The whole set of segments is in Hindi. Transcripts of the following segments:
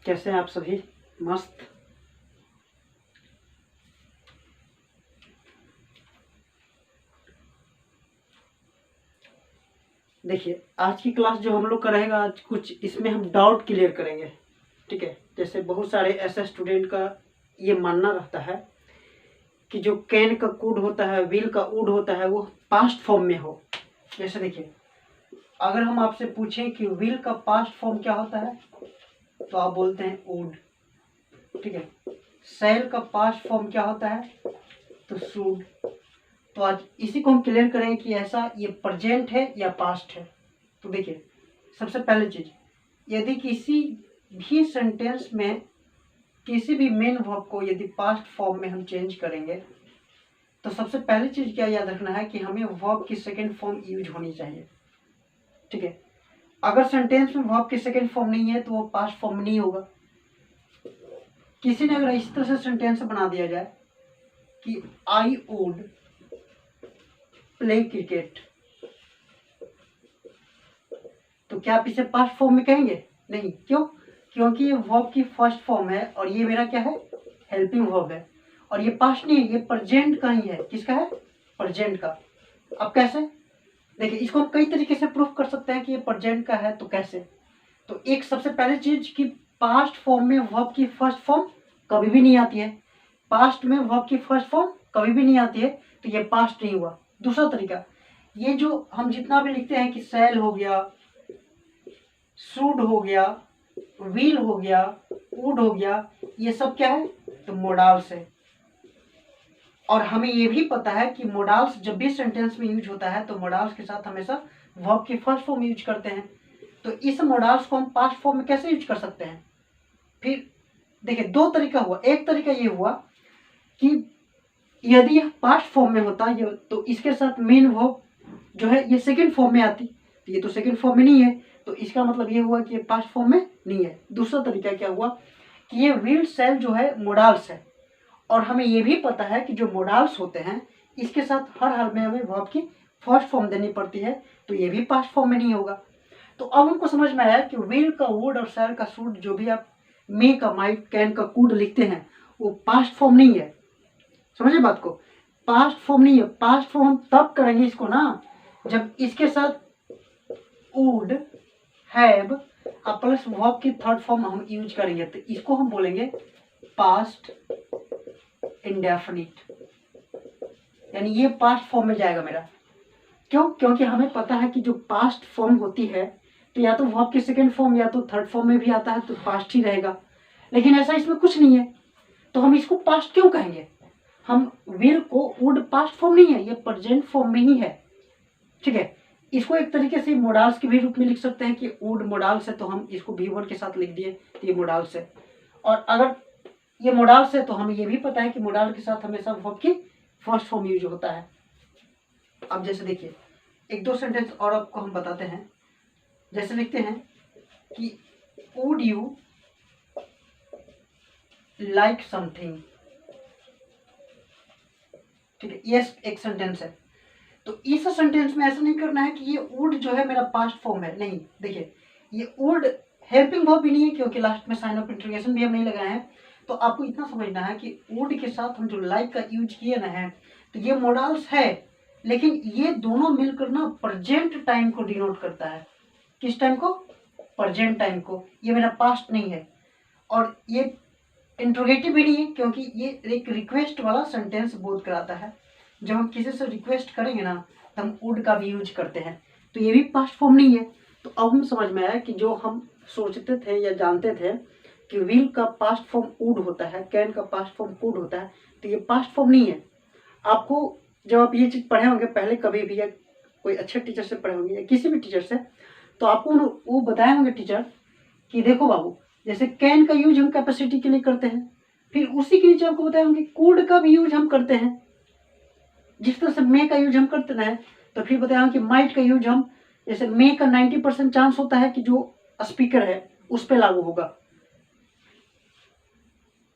कैसे हैं आप सभी? मस्त। देखिए, आज की क्लास जो हम लोग करेंगे, आज कुछ इसमें हम डाउट क्लियर करेंगे। ठीक है, जैसे बहुत सारे ऐसे स्टूडेंट का ये मानना रहता है कि जो कैन का कूड होता है, विल का वुड होता है, वो पास्ट फॉर्म में हो। जैसे देखिए, अगर हम आपसे पूछें कि विल का पास्ट फॉर्म क्या होता है, तो आप बोलते हैं वुड। ठीक है, शैल का पास्ट फॉर्म क्या होता है, तो शुड। तो आज इसी को हम क्लियर करेंगे कि ऐसा ये प्रेजेंट है या पास्ट है। तो देखिए, सबसे पहली चीज, यदि किसी भी सेंटेंस में किसी भी मेन वर्ब को यदि पास्ट फॉर्म में हम चेंज करेंगे, तो सबसे पहली चीज क्या याद रखना है कि हमें वर्ब की सेकंड फॉर्म यूज होनी चाहिए। ठीक है, अगर सेंटेंस में वर्ब की सेकंड फॉर्म नहीं है तो वो पास्ट फॉर्म नहीं होगा। किसी ने अगर इस तरह से सेंटेंस बना दिया जाए कि आई वुड प्ले क्रिकेट, तो क्या आप इसे पास्ट फॉर्म में कहेंगे? नहीं। क्यों? क्योंकि ये वर्ब की फर्स्ट फॉर्म है और ये मेरा क्या है, हेल्पिंग वर्ब है, और ये पास्ट नहीं है, ये प्रेजेंट का ही है। किसका है? प्रेजेंट का। अब कैसे? देखिए, इसको हम कई तरीके से प्रूफ कर सकते हैं कि ये प्रेजेंट का है। तो कैसे? तो एक सबसे पहले चीज कि पास्ट फॉर्म में वर्ब की फर्स्ट फॉर्म कभी भी नहीं आती है। पास्ट में वर्ब की फर्स्ट फॉर्म कभी भी नहीं आती है, तो ये पास्ट नहीं हुआ। दूसरा तरीका, ये जो हम जितना भी लिखते हैं कि सेल हो गया, शुड हो गया, विल हो गया, वुड हो गया, ये सब क्या है, तो मोडाल्स है। और हमें ये भी पता है कि मोडाल्स जब भी सेंटेंस में यूज होता है तो मोडाल्स के साथ हमेशा वर्ब की फर्स्ट फॉर्म यूज करते हैं। तो इस मोडाल्स को हम पास्ट फॉर्म में कैसे यूज कर सकते हैं? फिर देखिए, दो तरीका हुआ। एक तरीका ये हुआ कि यदि यह पास्ट फॉर्म में होता ये, तो इसके साथ मेन वर्ब जो है ये सेकंड फॉर्म में आती, तो ये तो सेकंड फॉर्म में नहीं है, तो इसका मतलब ये हुआ कि ये पास्ट फॉर्म में नहीं है। दूसरा तरीका क्या हुआ कि ये विल सेल जो है मोडाल्स है, और हमें ये भी पता है कि जो मोडाल्स होते हैं इसके साथ हर हाल में हमें वर्ब की फर्स्ट फॉर्म देनी पड़ती है, तो ये भी पास्ट फॉर्म में नहीं होगा। तो अब हमको समझ में आया कि विल का वुड और सेल का शुड, जो भी आप मे का माइट कैन का कुड लिखते हैं, वो पास्ट फॉर्म नहीं है। समझे बात को? पास्ट फॉर्म नहीं है। पास्ट फॉर्म हम तब करेंगे इसको ना, जब इसके साथ वुड, हैव प्लस वर्ब की थर्ड फॉर्म हम यूज करेंगे, तो इसको हम बोलेंगे पास्ट इंडेफिनिट, यानी ये पास्ट फॉर्म में जाएगा मेरा। क्यों? क्योंकि हमें पता है कि जो पास्ट फॉर्म होती है तो या तो वर्ब की सेकंड फॉर्म या तो थर्ड फॉर्म में भी आता है, तो पास्ट ही रहेगा। लेकिन ऐसा इसमें कुछ नहीं है, तो हम इसको पास्ट क्यों कहेंगे? हम विल को वुड पास्ट फॉर्म नहीं है, ये प्रेजेंट फॉर्म में ही है। ठीक है, इसको एक तरीके से मोडाल्स के भी रूप में लिख सकते हैं कि वुड मोडाल्स है, तो हम इसको V1 के साथ लिख दिए, तो ये मोडाल्स है। और अगर ये मोडाल्स है तो हमें ये भी पता है कि मोडाल के साथ हमेशा वर्ब की फर्स्ट फॉर्म यूज होता है। अब जैसे देखिए, एक दो सेंटेंस और आपको हम बताते हैं। जैसे लिखते हैं कि वुड यू लाइक समथिंग। ठीक है, ये एक सेंटेंस है। तो इस सेंटेंस में ऐसा नहीं करना है कि ये वुड जो है मेरा पास्ट फॉर्म है। नहीं, देखिए, ये वुड हेल्पिंग वर्ब भी नहीं है, क्योंकि लास्ट में साइन ऑफ इंटरोगेशन भी हम नहीं लगाए हैं। तो आपको इतना समझना है कि वुड के साथ हम जो लाइक का यूज किए ना है, तो ये मोडाल्स है, लेकिन ये दोनों मिलकर ना प्रेजेंट टाइम को डिनोट करता है। किस टाइम को? प्रेजेंट टाइम को। ये मेरा पास्ट नहीं है, और ये इंट्रोगेटिव भी नहीं है, क्योंकि ये एक रिक्वेस्ट वाला सेंटेंस बोध कराता है। जब हम किसी से रिक्वेस्ट करेंगे ना, तो हम वुड का भी यूज करते हैं, तो ये भी पास्ट फॉर्म नहीं है। तो अब हम समझ में आया कि जो हम सोचते थे या जानते थे कि विल का पास्ट फॉर्म वुड होता है, कैन का पास्ट फॉर्म कुड होता है, तो ये पास्ट फॉर्म नहीं है। आपको जब आप ये चीज़ पढ़े होंगे पहले कभी भी, या कोई अच्छे टीचर से पढ़े होंगे या किसी भी टीचर से, तो आपको वो बताए होंगे टीचर कि देखो बाबू, जैसे कैन का यूज हम कैपेसिटी के लिए करते हैं, फिर उसी के नीचे आपको बताए होंगे कुड का भी यूज हम करते हैं। जिस तरह से मे का यूज हम करते हैं, तो फिर बताया कि माइट का यूज हम, जैसे मे का 90% चांस होता है कि जो स्पीकर है उस पर लागू होगा।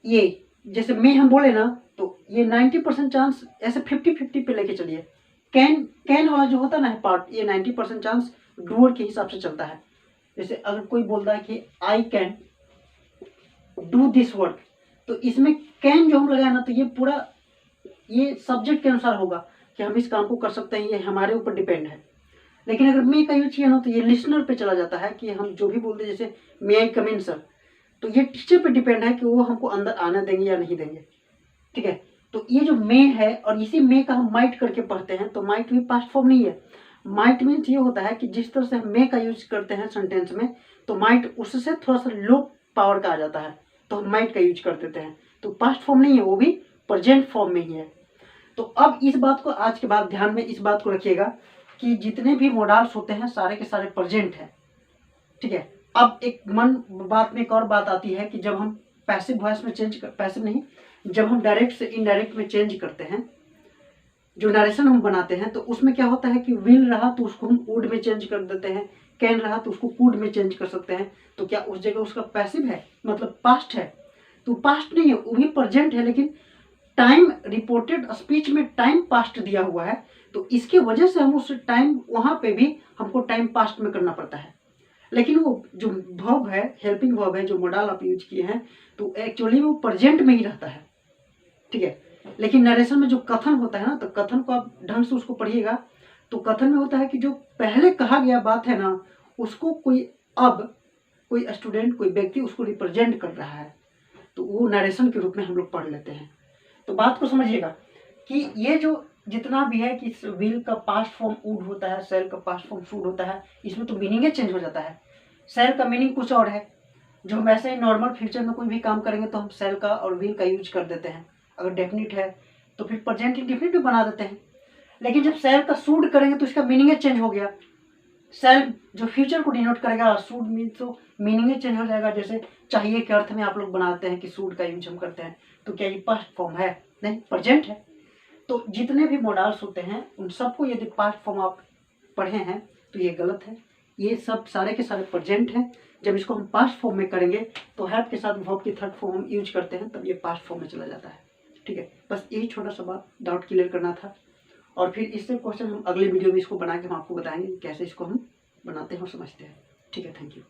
ये जैसे मे हम बोले ना, तो ये 90% चांस, ऐसे 50-50 पे लेके चलिए। कैन वाला जो होता है ना पार्ट, ये 90% चांस डूअर के हिसाब से चलता है। जैसे अगर कोई बोलता है कि I can, do this work. तो इसमें कैन जो हम लगाए ना, तो ये पूरा ये सब्जेक्ट के अनुसार होगा कि हम इस काम को कर सकते हैं, ये हमारे ऊपर डिपेंड है। लेकिन अगर मे का यूज किया ना, तो ये लिसनर पे चला जाता है कि हम जो भी बोलते हैं, जैसे मे आई कम इन सर, तो ये टीचर पे डिपेंड है कि वो हमको अंदर आने देंगे या नहीं देंगे। ठीक है, तो ये जो मे है और इसी मे का हम माइट करके पढ़ते हैं, तो माइट भी पास्ट फॉर्म नहीं है। माइट मीन्स ये होता है कि जिस तरह से हम मे का यूज करते हैं सेंटेंस में, तो माइट उससे थोड़ा सा लो पावर का आ जाता है, तो हम माइट का यूज कर देते हैं। तो पास्ट फॉर्म नहीं है, वो भी प्रेजेंट फॉर्म में ही है। तो अब इस बात को आज के बाद ध्यान में इस बात को रखिएगा कि जितने भी मोडाल्स होते हैं सारे के सारे प्रेजेंट हैं। ठीक है, अब एक मन बात में एक और बात आती है कि जब हम पैसिव वॉइस में चेंज कर, पैसिव नहीं, जब हम डायरेक्ट से इनडायरेक्ट में चेंज करते हैं, जो नरेशन हम बनाते हैं, तो उसमें क्या होता है कि विल रहा तो उसको हम वुड में चेंज कर देते हैं, कैन रहा तो उसको कुड में चेंज कर सकते हैं। तो क्या उस जगह उसका पैसिव है, मतलब पास्ट है? तो पास्ट नहीं है, वो भी प्रेजेंट है, लेकिन टाइम रिपोर्टेड स्पीच में टाइम पास्ट दिया हुआ है, तो इसके वजह से हम उस टाइम वहां पे भी हमको टाइम पास्ट में करना पड़ता है। लेकिन वो जो वर्ब है, हेल्पिंग वर्ब है, जो मॉडल आप यूज किए हैं, तो एक्चुअली वो प्रेजेंट में ही रहता है। ठीक है, लेकिन नरेशन में जो कथन होता है ना, तो कथन को आप ढंग से उसको पढ़िएगा, तो कथन में होता है कि जो पहले कहा गया बात है ना, उसको कोई अब कोई स्टूडेंट, कोई व्यक्ति उसको रिप्रेजेंट कर रहा है, तो वो नरेशन के रूप में हम लोग पढ़ लेते हैं। तो बात को समझिएगा कि ये जो जितना भी है कि विल का पास्ट फॉर्म वुड होता है, सेल का पास्ट फॉर्म शुड होता है, इसमें तो मीनिंग चेंज हो जाता है। सेल का मीनिंग कुछ और है, जो हम ऐसे ही नॉर्मल फ्यूचर में कोई भी काम करेंगे तो हम सेल का और विल का यूज कर देते हैं। अगर डेफिनिट है तो फिर प्रेजेंट इंडेफिनिट भी बना देते हैं। लेकिन जब सेल का शुड करेंगे तो इसका मीनिंग चेंज हो गया। सेल जो फ्यूचर को डिनोट करेगा, शुड मीन तो मीनिंग चेंज हो जाएगा। जैसे चाहिए के अर्थ में आप लोग बनाते हैं कि शुड का यूज हम करते हैं, तो क्या ये पास्ट फॉर्म है? नहीं, प्रेजेंट है। तो जितने भी मॉडल्स होते हैं उन सबको यदि पास्ट फॉर्म आप पढ़े हैं तो ये गलत है। ये सब सारे के सारे प्रेजेंट हैं। जब इसको हम पास्ट फॉर्म में करेंगे तो हैव के साथ वर्ब की थर्ड फॉर्म हम यूज करते हैं, तब ये पास्ट फॉर्म में चला जाता है। ठीक है, बस यही छोटा सा बात डाउट क्लियर करना था। और फिर इससे क्वेश्चन हम अगले वीडियो में इसको बना के हम आपको बताएंगे कैसे इसको हम बनाते हैं और समझते हैं। ठीक है, थैंक यू।